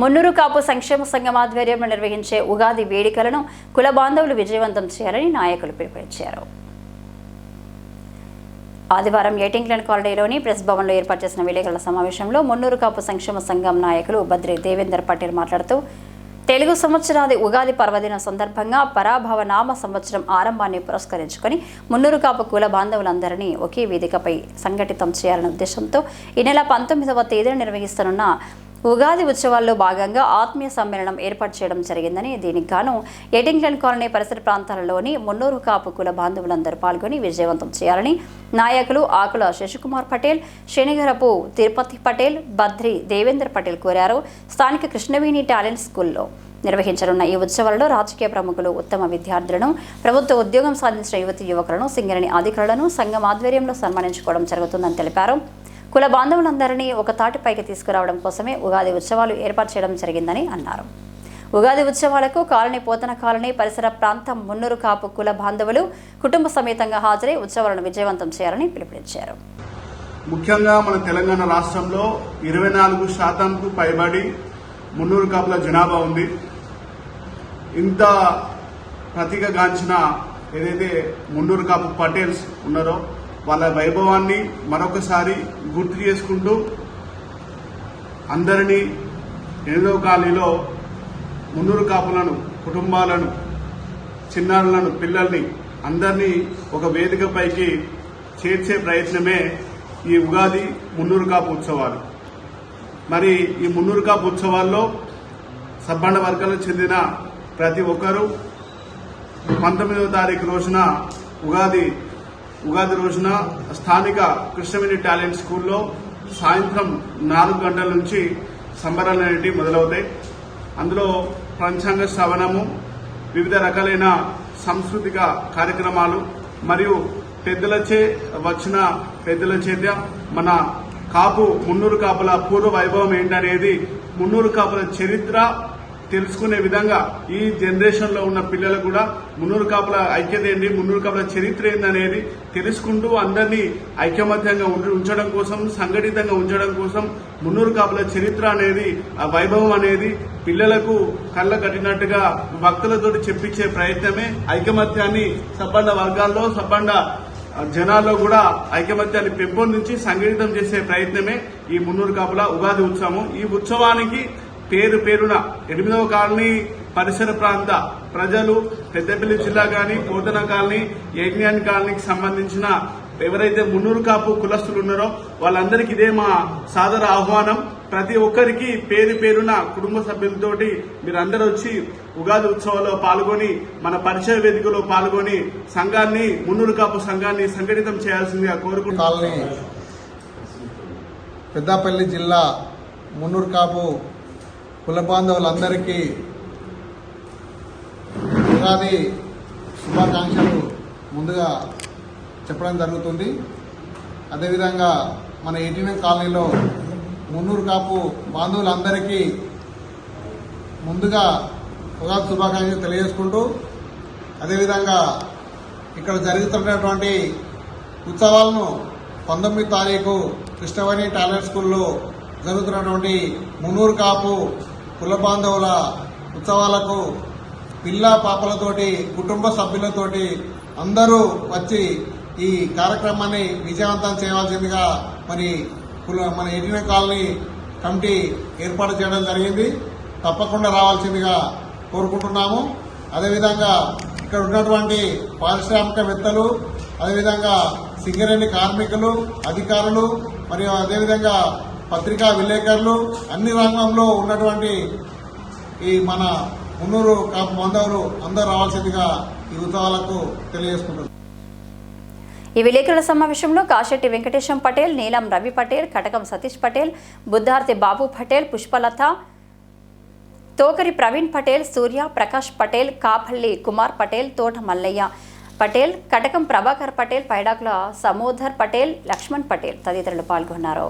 మున్నూరు కాపు సంక్షేమ సంఘం ఆధ్వర్యంలో నిర్వహించే ఉగాది వేడుకలను కుల బాంధవులు విజయవంతం చేయాలని నాయకులు పిలుపునిచ్చారు. ఆదివారం ఏటింగ్లన్ కాలనీలోని ప్రెస్ భవన్లో ఏర్పాటు చేసిన విలేకరుల సమావేశంలో మున్నూరు కాపు సంక్షేమ సంఘం నాయకులు బద్రి దేవేందర్ పటేల్ మాట్లాడుతూ తెలుగు సంవత్సరాది ఉగాది పర్వదిన సందర్భంగా పరాభవ నామ సంవత్సరం ఆరంభాన్ని పురస్కరించుకొని మున్నూరు కాపు కుల బాంధవులందరినీ ఒకే వేదికపై సంఘటితం చేయాలనే ఉద్దేశంతో ఈ నెల 19వ తేదీన నిర్వహిస్తున్న ఉగాది ఉత్సవాల్లో భాగంగా ఆత్మీయ సమ్మేళనం ఏర్పాటు చేయడం జరిగిందని, దీనికి గాను ఎటింగ్లన్ కాలనీ పరిసర ప్రాంతాలలోని మున్నూరు కాపు కుల బాంధవులందరూ పాల్గొని విజయవంతం చేయాలని నాయకులు ఆకుల శశికుమార్ పటేల్, శనిగరపు తిరుపతి పటేల్, బద్రి దేవేందర్ పటేల్ కోరారు. స్థానిక కృష్ణవేణి టాలెంట్ స్కూల్లో నిర్వహించనున్న ఈ ఉత్సవాలలో రాజకీయ ప్రముఖులు, ఉత్తమ విద్యార్థులను, ప్రభుత్వ ఉద్యోగం సాధించిన యువతి యువకులను, సింగరేణి అధికారులను సంఘం ఆధ్వర్యంలో సన్మానించుకోవడం జరుగుతుందని తెలిపారు. కుల బాంధవులందరినీ ఒక తాటిపైకి తీసుకురావడం కోసమే ఉగాది ఉత్సవాలు ఏర్పాటు చేయడం జరిగిందని అన్నారు. ఉగాది ఉత్సవాలకు కాలనీ పోతన కాలనీ పరిసర ప్రాంతం మున్నూరు కాపు కుల బాంధవులు కుటుంబ సమేతంగా హాజరై ఉత్సవాలను విజయవంతం చేయాలని పిలుపునిచ్చారు. ముఖ్యంగా మన తెలంగాణ రాష్ట్రంలో 24% పైబడి మున్నూరు కాపుల జనాభా ఉంది. ఇంత ప్రతీకగాంచిన ఏదైతే మున్నూరు కాపు పటేల్స్ ఉన్నారో వాళ్ళ వైభవాన్ని మరొకసారి గుర్తు చేసుకుంటూ అందరినీ 8వ కాలనీలో మున్నూరు కాపులను, కుటుంబాలను, చిన్నారులను, పిల్లల్ని అందరినీ ఒక వేదికపైకి చేర్చే ప్రయత్నమే ఈ ఉగాది మున్నూరు కాపు ఉత్సవాలు. మరి ఈ మున్నూరు కాపు ఉత్సవాల్లో సబ్బండ వర్గాలకు చెందిన ప్రతి ఒక్కరూ 19వ తారీఖు రోజున ఉగాది రోజున స్థానిక కృష్ణవేణి టాలెంట్ స్కూల్లో సాయంత్రం 4 గంటల నుంచి సంబరాలు అనేవి మొదలవుతాయి. అందులో పంచాంగ శ్రవణము, వివిధ రకాలైన సాంస్కృతిక కార్యక్రమాలు మరియు పెద్దలచే వచ్చిన పెద్దల చేత మన కాపు మున్నూరు కాపుల పూర్వ వైభవం ఏంటనేది, మున్నూరు కాపుల చరిత్ర తెలుసుకునే విధంగా ఈ జనరేషన్ లో ఉన్న పిల్లలకు కూడా మున్నూరు కాపుల ఐక్యత ఏంటి, మున్నూరు కాపుల చరిత్ర ఏందనేది తెలుసుకుంటూ అందరినీ ఐకమత్యంగా ఉంచడం కోసం, సంఘటితంగా ఉంచడం కోసం మున్నూరు కాపుల చరిత్ర అనేది, ఆ వైభవం అనేది పిల్లలకు కళ్ళ కట్టినట్టుగా భక్తులతో చెప్పించే ప్రయత్నమే ఐకమత్యాన్ని సబ్బండ వర్గాల్లో, సబ్బండ జనాల్లో కూడా ఐకమత్యాన్ని పెంపొందించి సంఘటితం చేసే ప్రయత్నమే ఈ మున్నూరు కాపుల ఉగాది ఉత్సవం. ఈ ఉత్సవానికి పేరున 8వ కాలనీ పరిసర ప్రాంత ప్రజలు, పెద్దపల్లి జిల్లా కానీ, పోతన కాలనీ, యజ్ఞాన్ కాలనీకి సంబంధించిన ఎవరైతే మున్నూరు కాపు కులస్తులు ఉన్నారో వాళ్ళందరికీ ఇదే మా సాదర ఆహ్వానం. ప్రతి ఒక్కరికి పేరున కుటుంబ సభ్యులతోటి మీరందరూ వచ్చి ఉగాది ఉత్సవాల్లో పాల్గొని, మన పరిచయ వేదికలో పాల్గొని సంఘాన్ని, మున్నూరు కాపు సంఘాన్ని సంఘటితం చేయాల్సిందిగా కోరుకుంటున్నాను. పెద్దపల్లి జిల్లా మున్నూరు కాపు కుల బాంధవులందరికీ ఉగాది శుభాకాంక్షలు ముందుగా చెప్పడం జరుగుతుంది. అదేవిధంగా మన 18 కాలనీలో మున్నూరు కాపు బాంధవులందరికీ ముందుగా ఉగాది శుభాకాంక్షలు తెలియజేసుకుంటూ, అదేవిధంగా ఇక్కడ జరుగుతున్నటువంటి ఉత్సవాలను 19వ తారీఖు కృష్ణవేణి టాలెంట్ స్కూల్లో జరుగుతున్నటువంటి మున్నూరు కాపు కుల బాంధవుల ఉత్సవాలకు పిల్ల పాపలతోటి, కుటుంబ సభ్యులతోటి అందరూ వచ్చి ఈ కార్యక్రమాన్ని విజయవంతం చేయవలసిందిగా మన 18 కాలనీ కమిటీ ఏర్పాటు చేయడం జరిగింది. తప్పకుండా రావాల్సిందిగా కోరుకుంటున్నాము. అదేవిధంగా ఇక్కడ ఉన్నటువంటి పారిశ్రామికవేత్తలు, అదేవిధంగా సింగరేణి కార్మికులు, అధికారులు, మరియు అదేవిధంగా పత్రికా విలేకరులు, అన్ని రంగంలో ఉన్నటువంటి ఈ మన మున్నూరు కాపు బాంధవులు అందరూ రావాల్సిందిగా ఈ ఉత్సవాలకు తెలియజేసుకుంటున్నారు. ఈ విలేకరుల సమావేశంలో కాశెట్టి వెంకటేశం పటేల్, నీలం రవి పటేల్, కటకం సతీష్ పటేల్, బుద్ధార్తి బాబు పటేల్, పుష్పలత, తోకరి ప్రవీణ్ పటేల్, సూర్య ప్రకాష్ పటేల్, కాపల్లి కుమార్ పటేల్, తోట మల్లయ్య పటేల్, కటకం ప్రభాకర్ పటేల్, పైడాకుల సమోధర్ పటేల్, లక్ష్మణ్ పటేల్ తదితరులు పాల్గొన్నారు.